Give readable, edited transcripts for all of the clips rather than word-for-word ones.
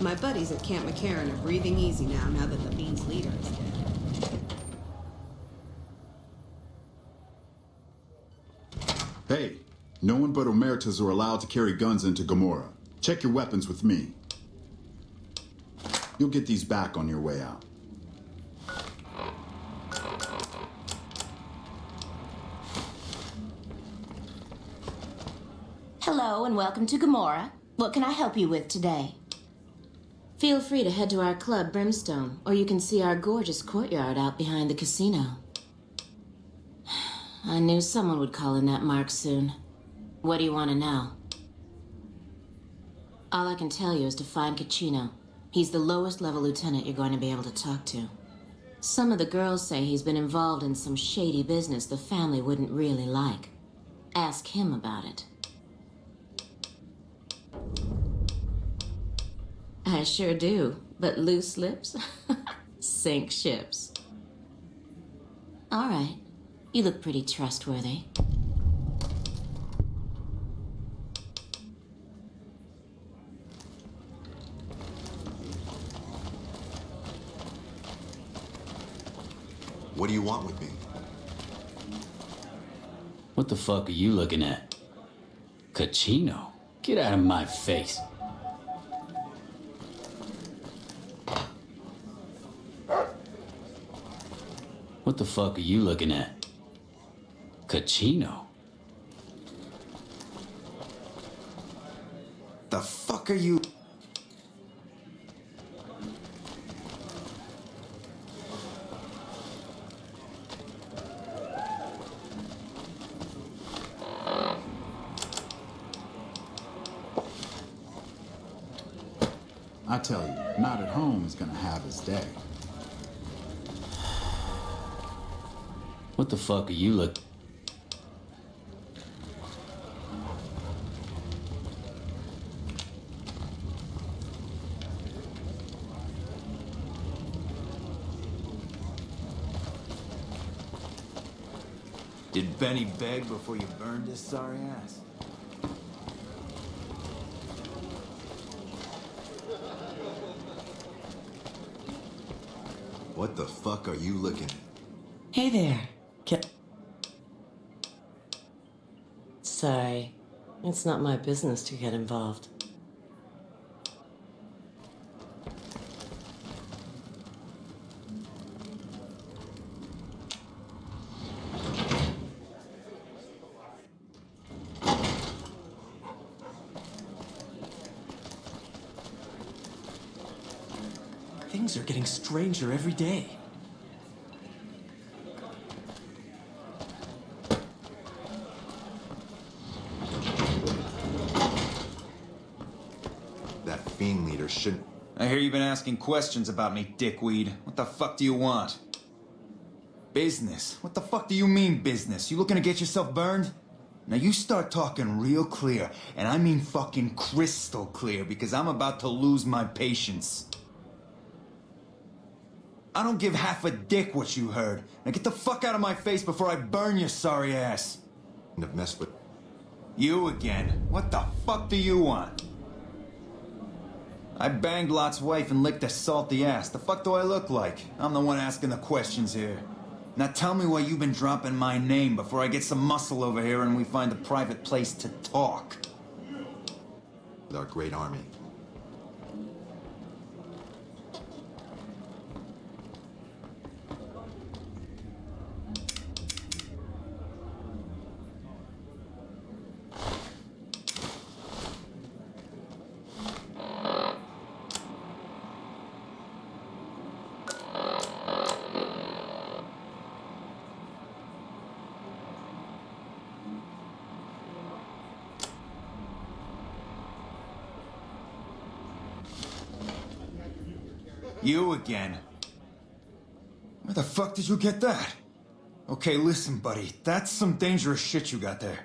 My buddies at Camp McCarran are breathing easy now that the Bean's leader is dead. Hey, no one but Omertas are allowed to carry guns into Gommarah. Check your weapons with me. You'll get these back on your way out. Hello and welcome to Gommarah. What can I help you with today? Feel free to head to our club, Brimstone, or you can see our gorgeous courtyard out behind the casino. I knew someone would call in that mark soon. What do you want to know? All I can tell you is to find Casino. He's the lowest level lieutenant you're going to be able to talk to. Some of the girls say he's been involved in some shady business the family wouldn't really like. Ask him about it. I sure do, but loose lips sink ships. All right, you look pretty trustworthy. What do you want with me? What the fuck are you looking at? Casino? Get out of my face. What the fuck are you looking at? Casino? The fuck are you? I tell you, not at home is gonna have his day. What the fuck are you looking? Did Benny beg before you burned his sorry ass? What the fuck are you looking at? Hey there. Sorry, it's not my business to get involved. Things are getting stranger every day. That fiend leader shouldn't... I hear you've been asking questions about me, dickweed. What the fuck do you want? Business? What the fuck do you mean business? You looking to get yourself burned? Now you start talking real clear, and I mean fucking crystal clear, because I'm about to lose my patience. I don't give half a dick what you heard. Now get the fuck out of my face before I burn your sorry ass. have messed with... You again? What the fuck do you want? I banged Lot's wife and licked her salty ass. The fuck do I look like? I'm the one asking the questions here. Now tell me why you've been dropping my name before I get some muscle over here and we find a private place to talk. With our great army. You again? Where the fuck did you get that? Okay, listen, buddy. That's some dangerous shit you got there.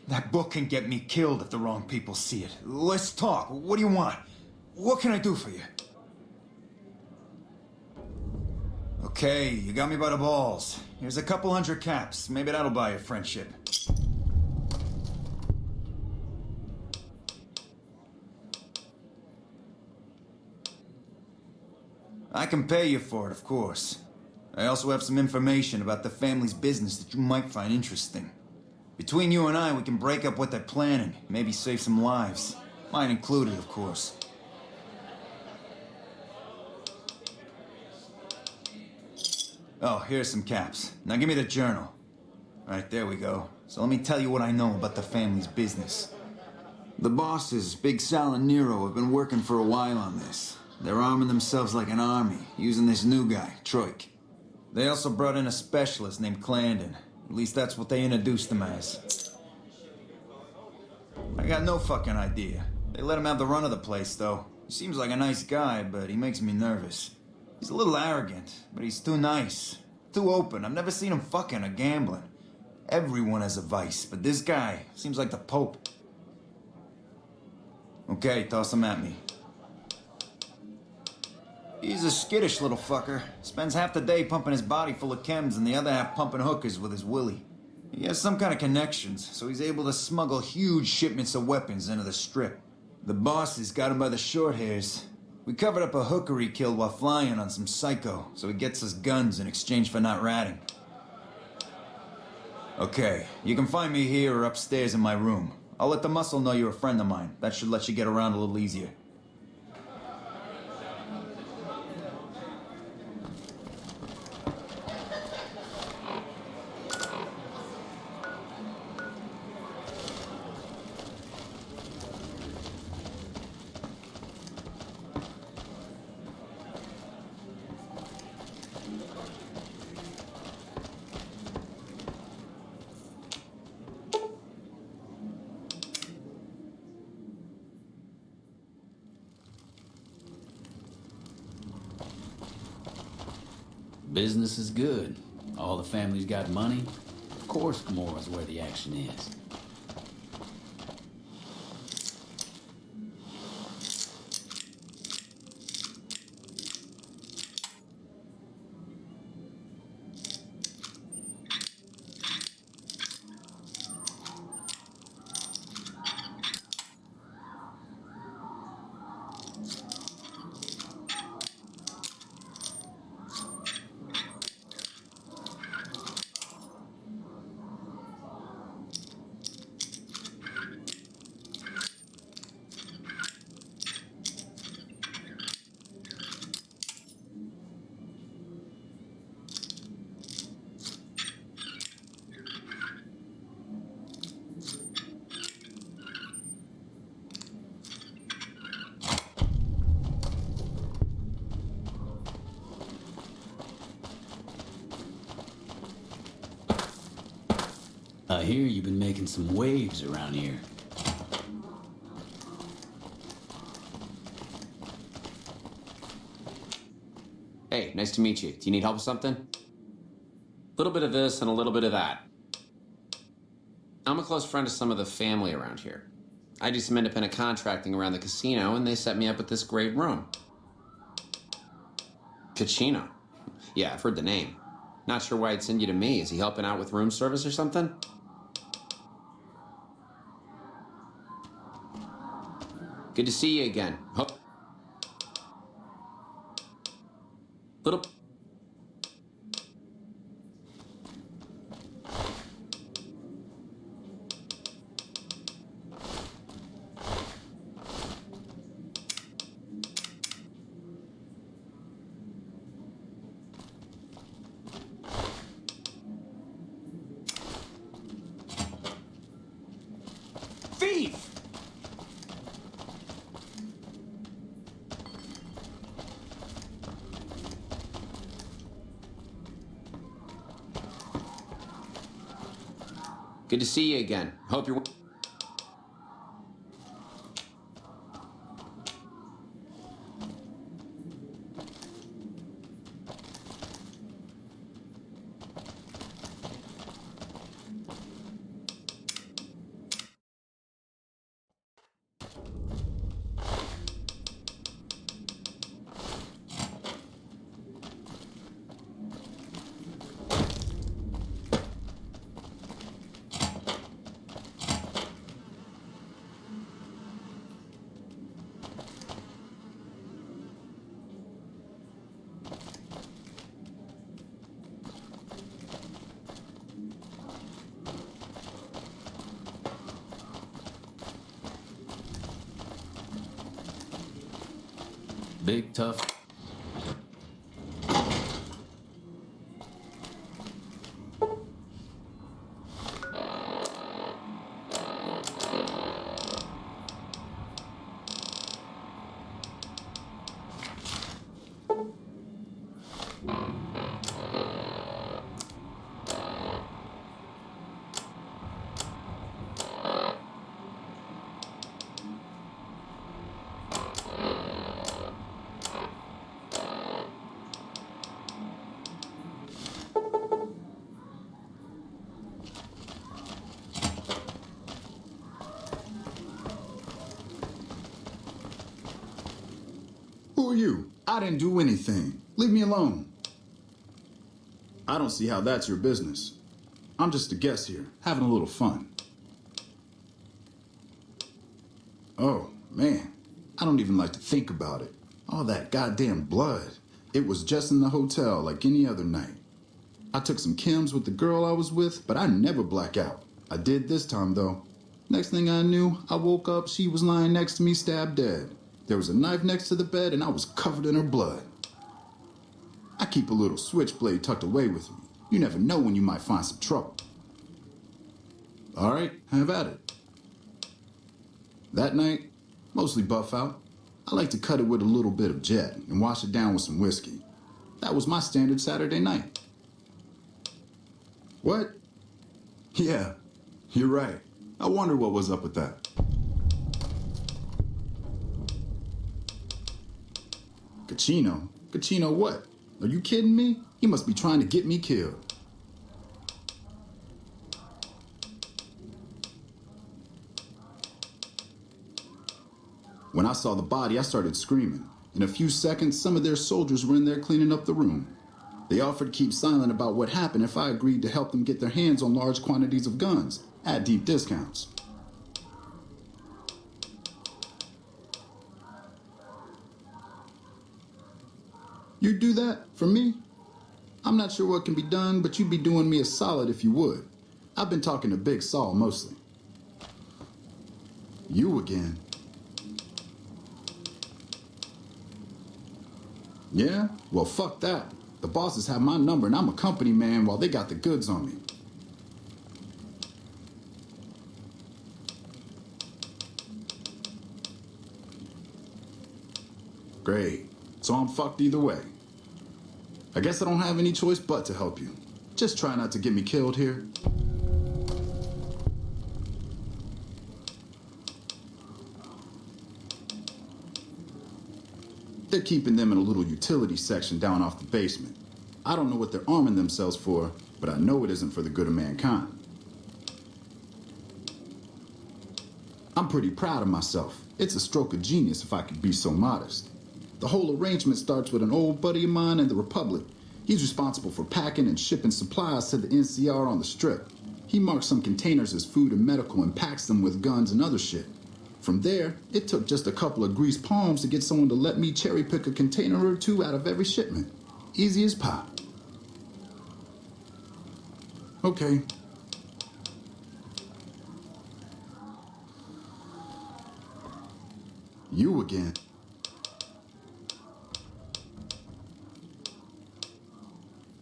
That book can get me killed if the wrong people see it. Let's talk. What do you want? What can I do for you? Okay, you got me by the balls. Here's a couple hundred caps. Maybe that'll buy you friendship. I can pay you for it, of course. I also have some information about the family's business that you might find interesting. Between you and I, we can break up what they're planning, maybe save some lives. Mine included, of course. Oh, here's some caps. Now give me the journal. Right, there we go. So let me tell you what I know about the family's business. The bosses, Big Sal and Nero, have been working for a while on this. They're arming themselves like an army, using this new guy, Troik. They also brought in a specialist named Clandon. At least that's what they introduced him as. I got no fucking idea. They let him have the run of the place, though. He seems like a nice guy, but he makes me nervous. He's a little arrogant, but he's too nice. Too open. I've never seen him fucking or gambling. Everyone has a vice, but this guy seems like the Pope. Okay, toss him at me. He's a skittish little fucker. Spends half the day pumping his body full of chems and the other half pumping hookers with his willy. He has some kind of connections, so he's able to smuggle huge shipments of weapons into the Strip. The bosses got him by the short hairs. We covered up a hooker he killed while flying on some psycho, so he gets us guns in exchange for not ratting. Okay, you can find me here or upstairs in my room. I'll let the muscle know you're a friend of mine. That should let you get around a little easier. Business is good. All the family's got money. Of course, Gomorrah's where the action is. I hear you've been making some waves around here. Hey, nice to meet you. Do you need help with something? A little bit of this and a little bit of that. I'm a close friend of some of the family around here. I do some independent contracting around the casino, and they set me up with this great room. Casino. Yeah, I've heard the name. Not sure why he'd send you to me. Is he helping out with room service or something? Good to see you again. Little... Thief! Good to see you again. Hope you're... Big, tough. Who are you? I didn't do anything. Leave me alone. I don't see how that's your business. I'm just a guest here, having a little fun. Oh, man. I don't even like to think about it. All that goddamn blood. It was just in the hotel like any other night. I took some chems with the girl I was with, but I never black out. I did this time, though. Next thing I knew, I woke up, she was lying next to me, stabbed dead. There was a knife next to the bed, and I was covered in her blood. I keep a little switchblade tucked away with me. You never know when you might find some trouble. All right, have at it. That night, mostly buff out. I like to cut it with a little bit of jet and wash it down with some whiskey. That was my standard Saturday night. What? Yeah, you're right. I wonder what was up with that. Casino? Casino what? Are you kidding me? He must be trying to get me killed. When I saw the body, I started screaming. In a few seconds, some of their soldiers were in there cleaning up the room. They offered to keep silent about what happened if I agreed to help them get their hands on large quantities of guns at deep discounts. You'd do that for me? I'm not sure what can be done, but you'd be doing me a solid if you would. I've been talking to Big Saul mostly. You again? Yeah? Well, fuck that. The bosses have my number and I'm a company man while they got the goods on me. Great. So I'm fucked either way. I guess I don't have any choice but to help you. Just try not to get me killed here. They're keeping them in a little utility section down off the basement. I don't know what they're arming themselves for, but I know it isn't for the good of mankind. I'm pretty proud of myself. It's a stroke of genius if I could be so modest. The whole arrangement starts with an old buddy of mine in the Republic. He's responsible for packing and shipping supplies to the NCR on the Strip. He marks some containers as food and medical and packs them with guns and other shit. From there, it took just a couple of greased palms to get someone to let me cherry pick a container or two out of every shipment. Easy as pie. Okay. You again.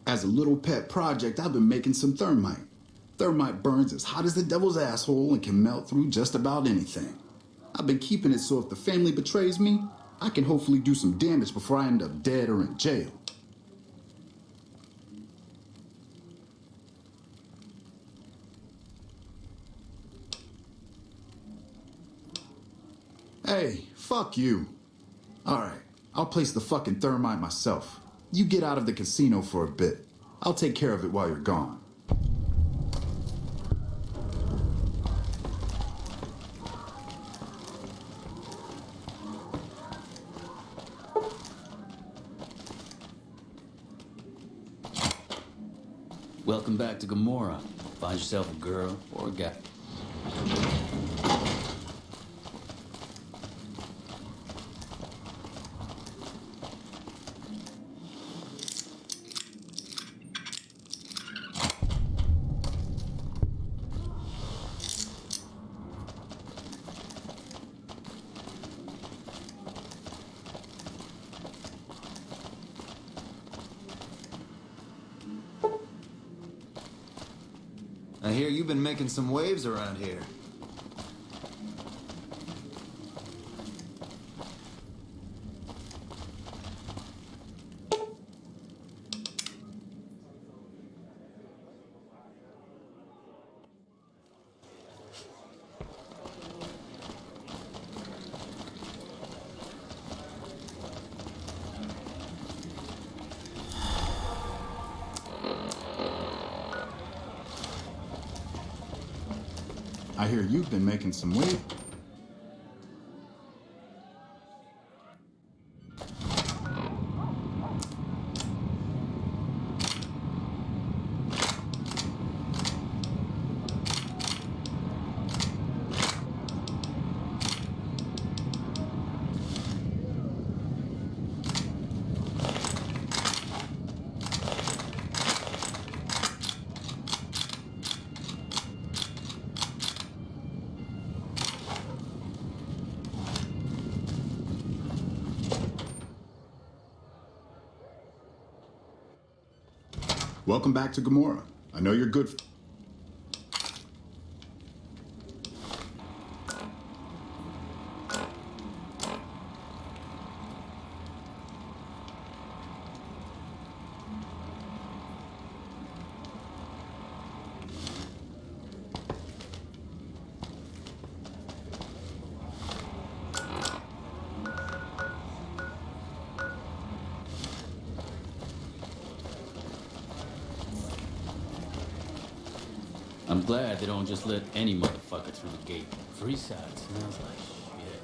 As a little pet project, I've been making some thermite. Thermite burns as hot as the devil's asshole and can melt through just about anything. I've been keeping it so if the family betrays me, I can hopefully do some damage before I end up dead or in jail. Hey, fuck you. Alright, I'll place the fucking thermite myself. You get out of the casino for a bit. I'll take care of it while you're gone. Welcome back to Gommarah. Find yourself a girl or a guy. I hear you've been making some waves around here. I hear you've been making some weight. Welcome back to Gommarah. I know you're good. I'm glad they don't just let any motherfucker through the gate. Freeside smells like shit.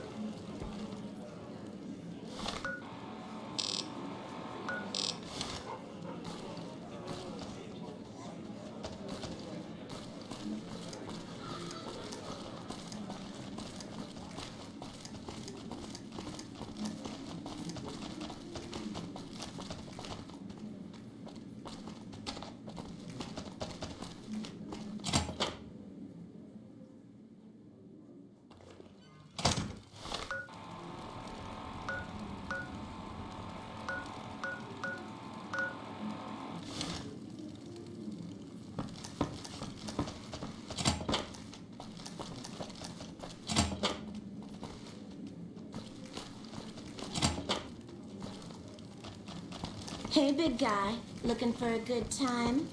Hey, big guy. Looking for a good time?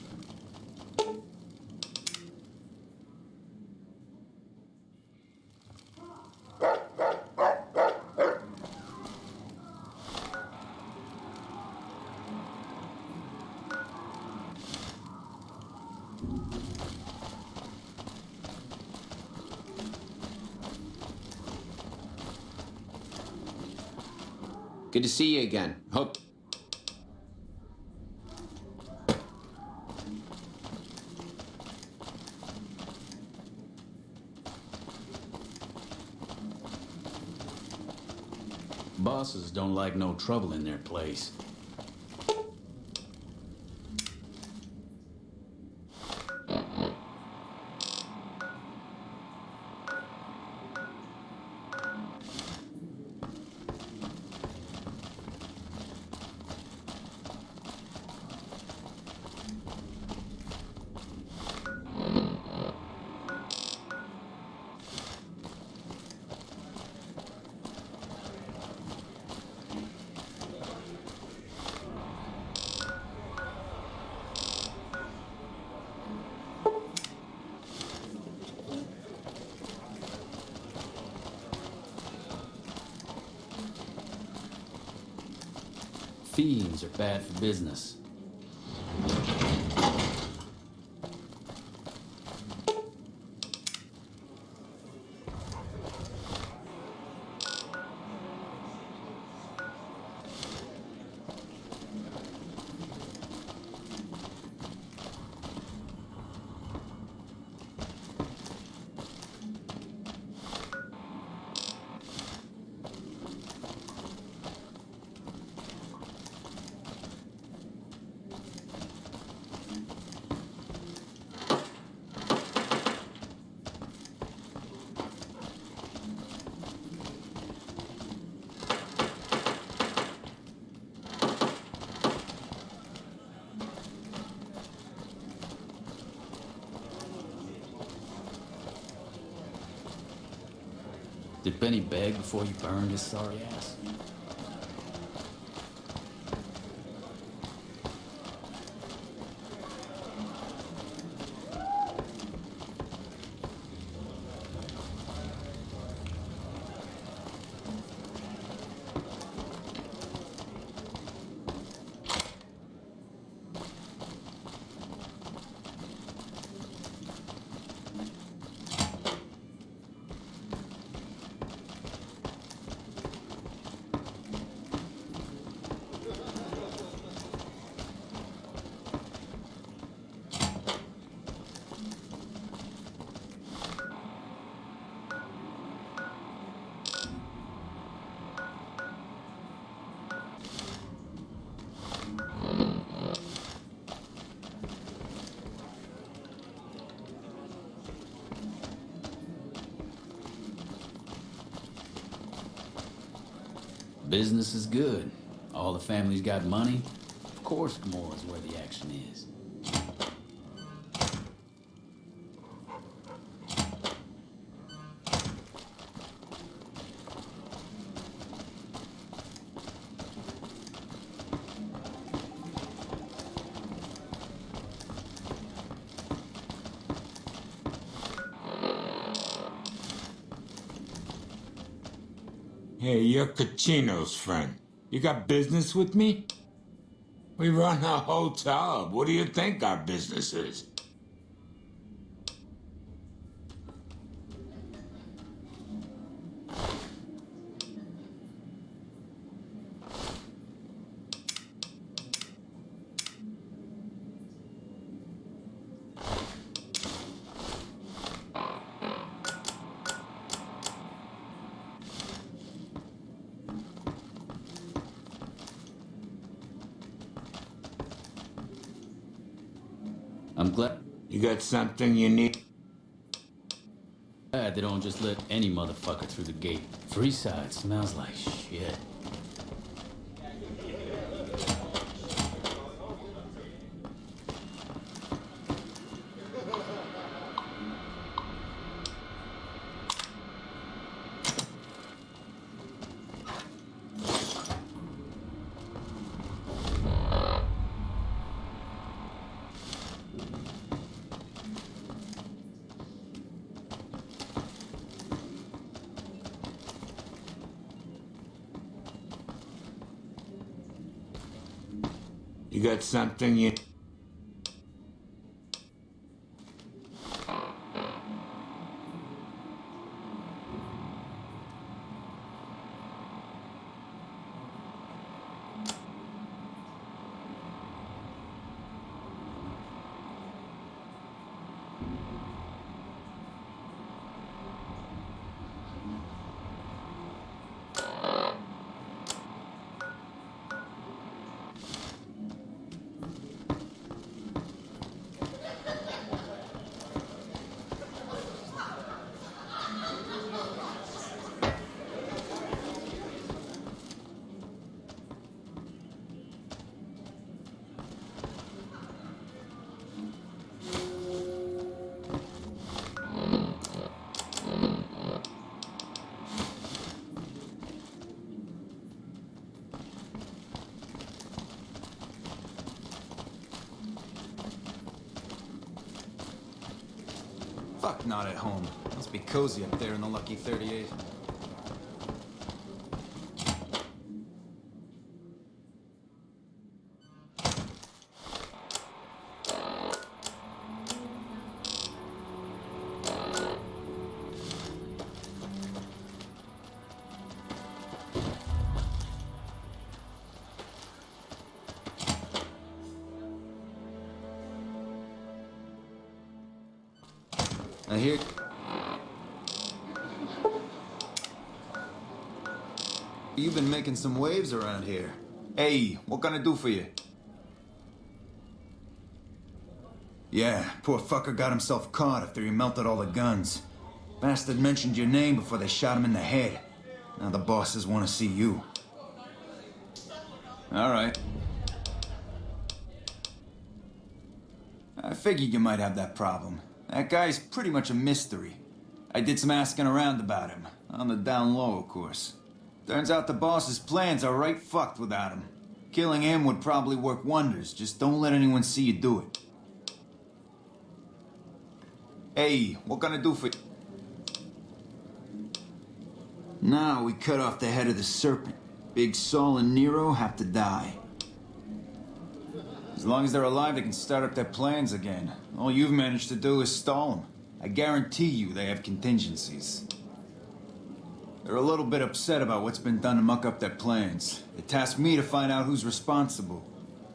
Good to see you again. Hope. Bosses don't like no trouble in their place. Fiends are bad for business. Did Benny beg before you burned his sorry ass? Business is good. All the family's got money. Of course, Gomorrah's where the action is. Hey, you're Casino's friend. You got business with me? We run a hotel. What do you think our business is? I'm glad You got something you need? they don't just let any motherfucker through the gate. Freeside smells like shit. You got something you... Fuck, not at home. Must be cozy up there in the Lucky 38. I hear... You've been making some waves around here. Hey, what can I do for you? Yeah, poor fucker got himself caught after he melted all the guns. Bastard mentioned your name before they shot him in the head. Now the bosses want to see you. All right. I figured you might have that problem. That guy's pretty much a mystery. I did some asking around about him. On the down low, of course. Turns out the boss's plans are right fucked without him. Killing him would probably work wonders. Just don't let anyone see you do it. Hey, what can I do for you? Now we cut off the head of the serpent. Big Saul and Nero have to die. As long as they're alive, they can start up their plans again. All you've managed to do is stall them. I guarantee you they have contingencies. They're a little bit upset about what's been done to muck up their plans. They tasked me to find out who's responsible.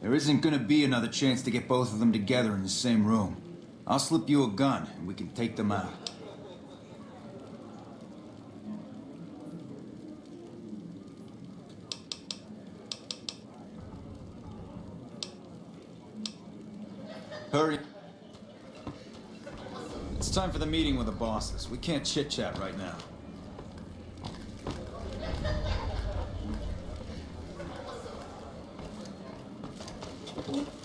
There isn't gonna be another chance to get both of them together in the same room. I'll slip you a gun, and we can take them out. Hurry. It's time for the meeting with the bosses. We can't chit-chat right now.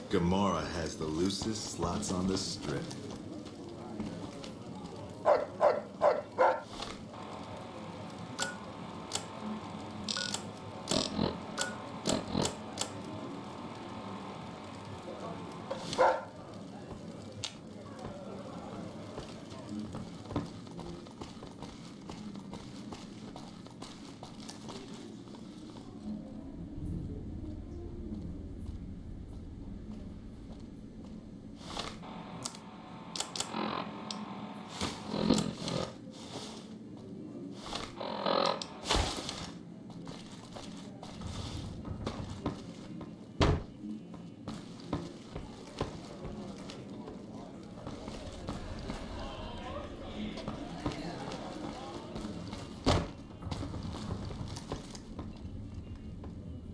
Gommarah has the loosest slots on the strip.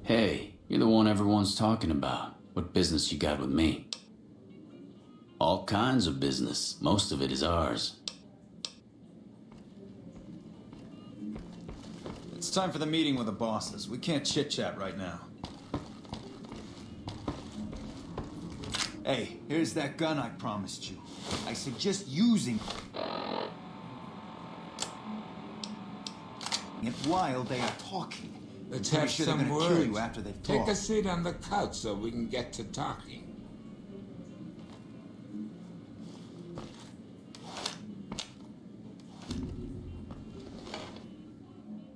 Hey, you're the one everyone's talking about. What business you got with me? All kinds of business. Most of it is ours. It's time for the meeting with the bosses. We can't chit-chat right now. Hey, here's that gun I promised you. I suggest using it while they are talking. Let's Pretty have sure they're some gonna kill words. you after they've Take talked. a seat on the couch so we can get to talking.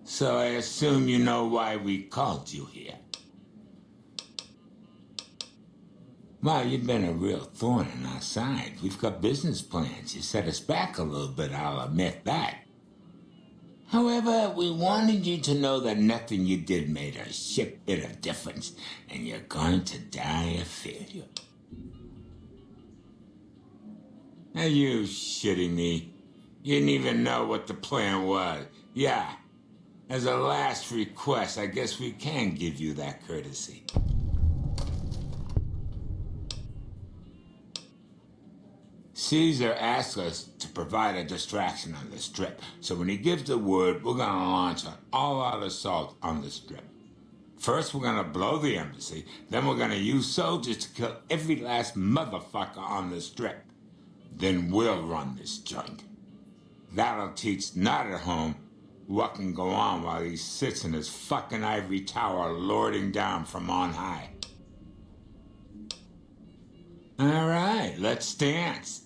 So I assume you know why we called you here. Well, you've been a real thorn in our side. We've got business plans. You set us back a little bit, I'll admit that. However, we wanted you to know that nothing you did made a shit bit of difference, and you're going to die a failure. Are you shitting me? You didn't even know what the plan was. Yeah. As a last request, I guess we can give you that courtesy. Caesar asked us to provide a distraction on the strip, so when he gives the word, we're gonna launch an all-out assault on the strip. First, we're gonna blow the embassy, then we're gonna use soldiers to kill every last motherfucker on the strip. Then we'll run this joint. That'll teach Not at Home what can go on while he sits in his fucking ivory tower lording down from on high. All right, let's dance.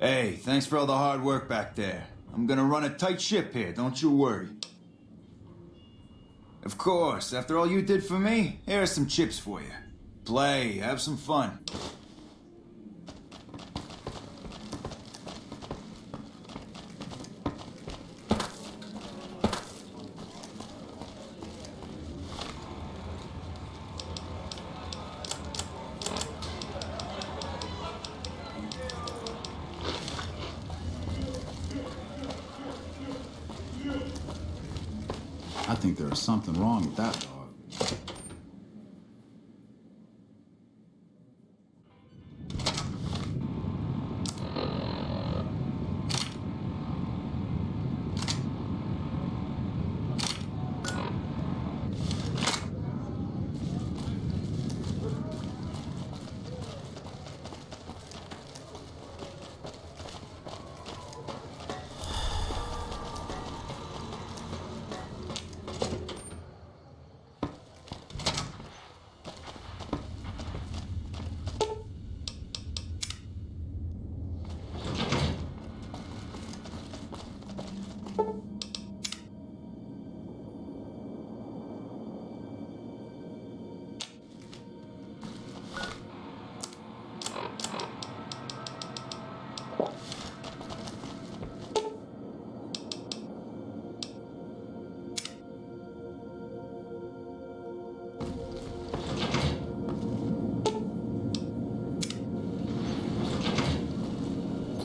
Hey, thanks for all the hard work back there. I'm gonna run a tight ship here, don't you worry. Of course, after all you did for me, here are some chips for you. Play, have some fun. I think there is something wrong with that dog.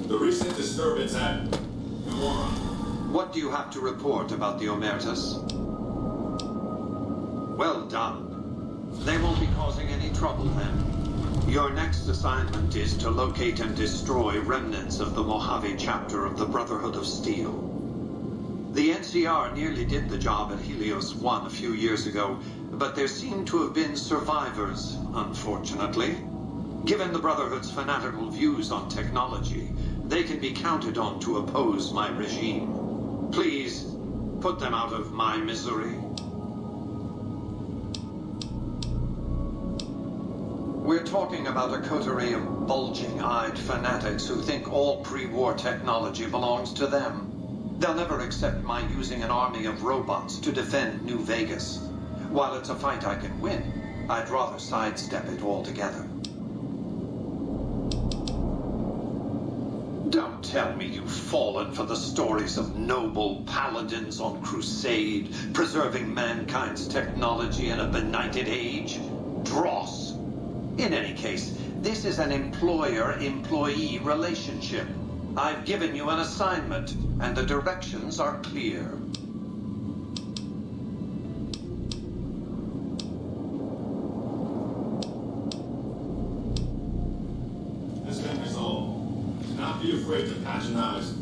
The recent disturbance at Gommarah. What do you have to report about the Omertas? Well done. They won't be causing any trouble then. Your next assignment is to locate and destroy remnants of the Mojave chapter of the Brotherhood of Steel. The NCR nearly did the job at Helios 1 a few years ago, but there seem to have been survivors, unfortunately. Given the Brotherhood's fanatical views on technology, they can be counted on to oppose my regime. Please, put them out of my misery. We're talking about a coterie of bulging-eyed fanatics who think all pre-war technology belongs to them. They'll never accept my using an army of robots to defend New Vegas. While it's a fight I can win, I'd rather sidestep it altogether. Don't tell me you've fallen for the stories of noble paladins on crusade, preserving mankind's technology in a benighted age. Dross. In any case, this is an employer-employee relationship. I've given you an assignment, and the directions are clear. This been resolved. Do not be afraid to patronize